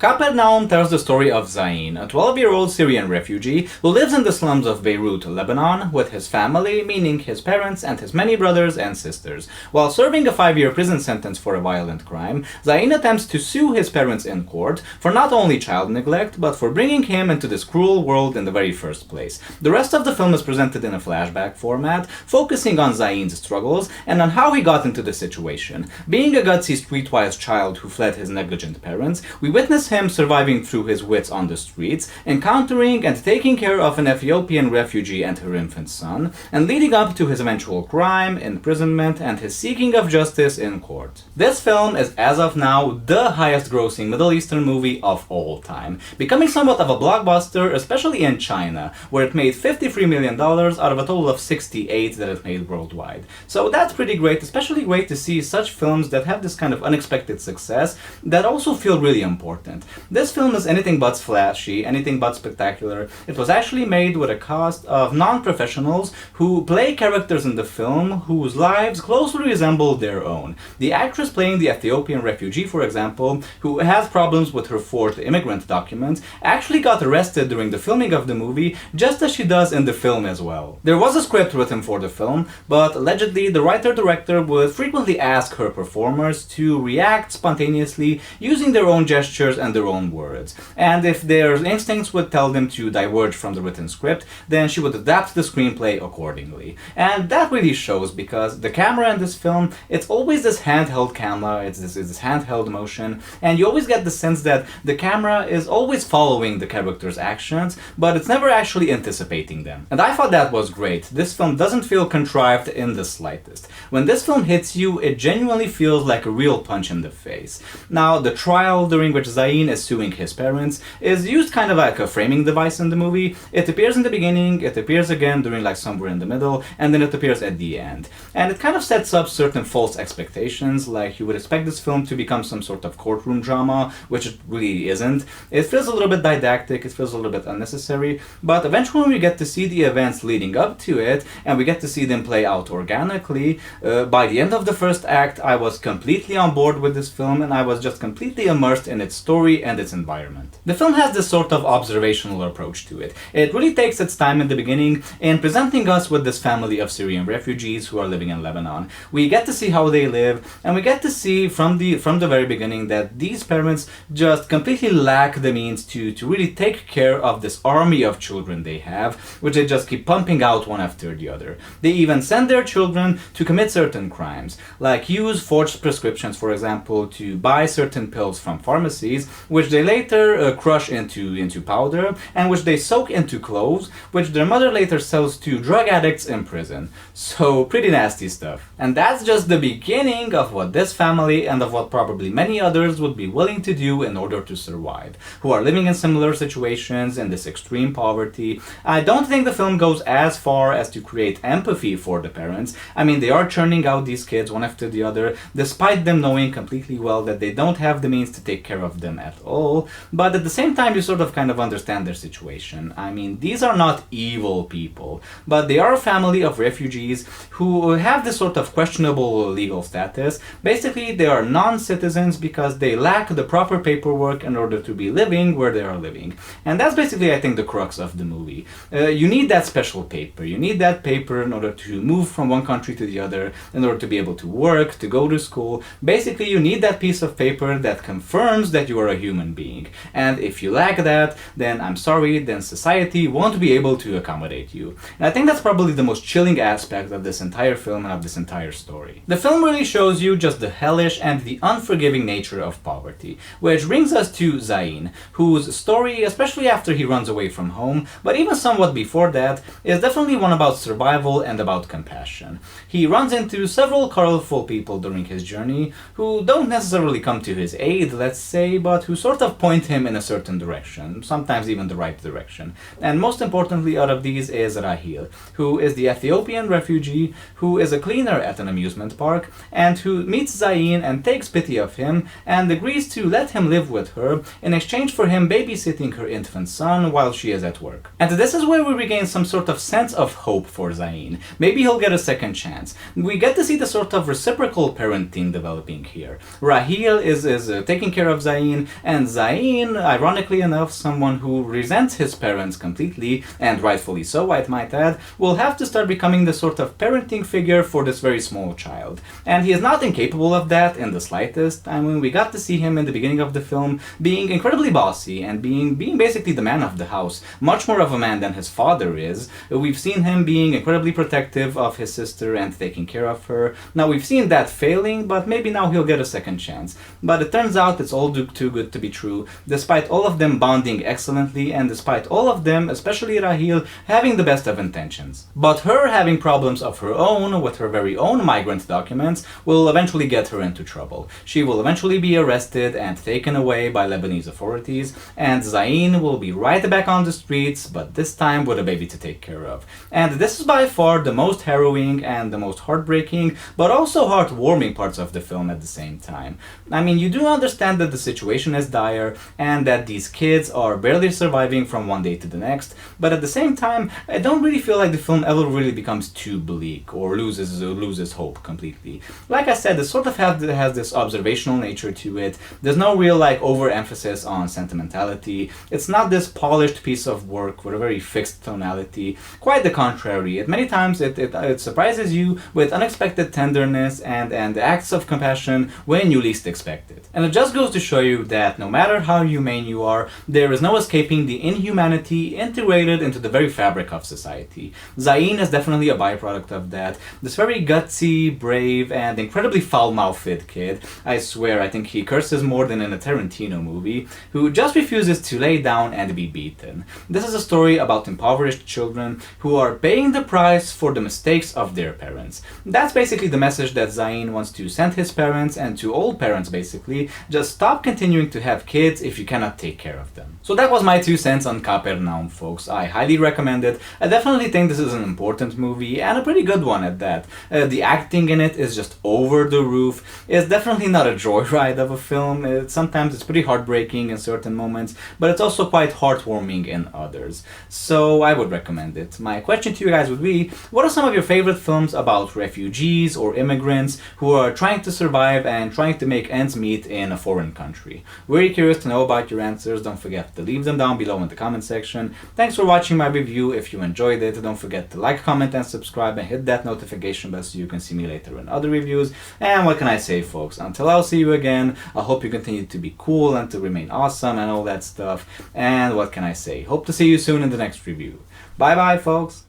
Capernaum tells the story of Zain, a 12-year-old Syrian refugee who lives in the slums of Beirut, Lebanon, with his family, meaning his parents and his many brothers and sisters. While serving a 5-year prison sentence for a violent crime, Zain attempts to sue his parents in court for not only child neglect, but for bringing him into this cruel world in the very first place. The rest of the film is presented in a flashback format, focusing on Zain's struggles and on how he got into the situation. Being a gutsy streetwise child who fled his negligent parents, we witness him surviving through his wits on the streets, encountering and taking care of an Ethiopian refugee and her infant son, and leading up to his eventual crime, imprisonment, and his seeking of justice in court. This film is, as of now, the highest grossing Middle Eastern movie of all time, becoming somewhat of a blockbuster, especially in China, where it made $53 million out of a total of 68 that it made worldwide. So that's pretty great, especially great to see such films that have this kind of unexpected success that also feel really important. This film is anything but flashy, anything but spectacular. It was actually made with a cast of non-professionals who play characters in the film whose lives closely resemble their own. The actress playing the Ethiopian refugee, for example, who has problems with her fourth immigrant document, actually got arrested during the filming of the movie, just as she does in the film as well. There was a script written for the film, but allegedly the writer-director would frequently ask her performers to react spontaneously using their own gestures and their own words. And if their instincts would tell them to diverge from the written script, then she would adapt the screenplay accordingly. And that really shows, because the camera in this film, it's always this handheld camera, it's this handheld motion, and you always get the sense that the camera is always following the character's actions, but it's never actually anticipating them. And I thought that was great. This film doesn't feel contrived in the slightest. When this film hits you, it genuinely feels like a real punch in the face. Now, the trial during which Zain is suing his parents is used kind of like a framing device in the movie. It appears in the beginning, it appears again during like somewhere in the middle, and then it appears at the end. And it kind of sets up certain false expectations, like you would expect this film to become some sort of courtroom drama, which it really isn't. It feels a little bit didactic, it feels a little bit unnecessary, but eventually we get to see the events leading up to it, and we get to see them play out organically. By the end of the first act, I was completely on board with this film, and I was just completely immersed in its story and its environment. The film has this sort of observational approach to it. It really takes its time in the beginning in presenting us with this family of Syrian refugees who are living in Lebanon. We get to see how they live, and we get to see from the very beginning that these parents just completely lack the means to really take care of this army of children they have, which they just keep pumping out one after the other. They even send their children to commit certain crimes, like use forged prescriptions, for example, to buy certain pills from pharmacies, which they later crush into powder, and which they soak into cloves, which their mother later sells to drug addicts in prison. So pretty nasty stuff. And that's just the beginning of what this family, and of what probably many others, would be willing to do in order to survive, who are living in similar situations in this extreme poverty. I don't think the film goes as far as to create empathy for the parents. I mean, they are churning out these kids one after the other, despite them knowing completely well that they don't have the means to take care of them at all. But at the same time, you sort of kind of understand their situation. I mean, these are not evil people, but they are a family of refugees who have this sort of questionable legal status. Basically, they are non-citizens because they lack the proper paperwork in order to be living where they are living. And that's basically, I think, the crux of the movie. You need that special paper. You need that paper in order to move from one country to the other, in order to be able to work, to go to school. Basically, you need that piece of paper that confirms that you are a human being. And if you lack that, then I'm sorry, then society won't be able to accommodate you. And I think that's probably the most chilling aspect of this entire film and of this entire story. The film really shows you just the hellish and the unforgiving nature of poverty, which brings us to Zain, whose story, especially after he runs away from home, but even somewhat before that, is definitely one about survival and about compassion. He runs into several colorful people during his journey who don't necessarily come to his aid, let's say, but who sort of point him in a certain direction, sometimes even the right direction. And most importantly out of these is Rahil, who is the Ethiopian refugee who is a cleaner at an amusement park, and who meets Zain and takes pity of him and agrees to let him live with her in exchange for him babysitting her infant son while she is at work. And this is where we regain some sort of sense of hope for Zain. Maybe he'll get a second chance. We get to see the sort of reciprocal parenting developing here. Rahil is taking care of Zain, and Zayn, ironically enough, someone who resents his parents completely, and rightfully so, I might add, will have to start becoming the sort of parenting figure for this very small child. And he is not incapable of that in the slightest. I mean, we got to see him in the beginning of the film being incredibly bossy and being basically the man of the house, much more of a man than his father is. We've seen him being incredibly protective of his sister and taking care of her. Now, we've seen that failing, but maybe now he'll get a second chance. But it turns out it's all too good to be true, despite all of them bonding excellently and despite all of them, especially Rahil, having the best of intentions. But her having problems of her own with her very own migrant documents will eventually get her into trouble. She will eventually be arrested and taken away by Lebanese authorities, and Zayn will be right back on the streets, but this time with a baby to take care of. And this is by far the most harrowing and the most heartbreaking, but also heartwarming parts of the film at the same time. I mean, you do understand that the situation is dire and that these kids are barely surviving from one day to the next, but at the same time, I don't really feel like the film ever really becomes too bleak or loses hope completely. Like I said, it sort of has this observational nature to it. There's no real like overemphasis on sentimentality. It's not this polished piece of work with a very fixed tonality. Quite the contrary. At many times it surprises you with unexpected tenderness and acts of compassion when you least expect it. And it just goes to show you that no matter how humane you are, there is no escaping the inhumanity integrated into the very fabric of society. Zayn is definitely a byproduct of that. This very gutsy, brave, and incredibly foul-mouthed kid, I swear I think he curses more than in a Tarantino movie, who just refuses to lay down and be beaten. This is a story about impoverished children who are paying the price for the mistakes of their parents. That's basically the message that Zayn wants to send his parents and to all parents basically. Just stop continuing to have kids if you cannot take care of them. So that was my 2 cents on Capernaum, folks. I highly recommend it. I definitely think this is an important movie and a pretty good one at that. The acting in it is just over the roof. It's definitely not a joyride of a film. Sometimes it's pretty heartbreaking in certain moments, but it's also quite heartwarming in others. So I would recommend it. My question to you guys would be, what are some of your favorite films about refugees or immigrants who are trying to survive and trying to make ends meet in a foreign country? Very curious to know about your answers. Don't forget to leave them down below in the comment section. Thanks for watching my review. If you enjoyed it, don't forget to like, comment, and subscribe, and hit that notification bell so you can see me later in other reviews. And what can I say, folks? Until I'll see you again, I hope you continue to be cool and to remain awesome and all that stuff. And what can I say? Hope to see you soon in the next review. Bye bye, folks!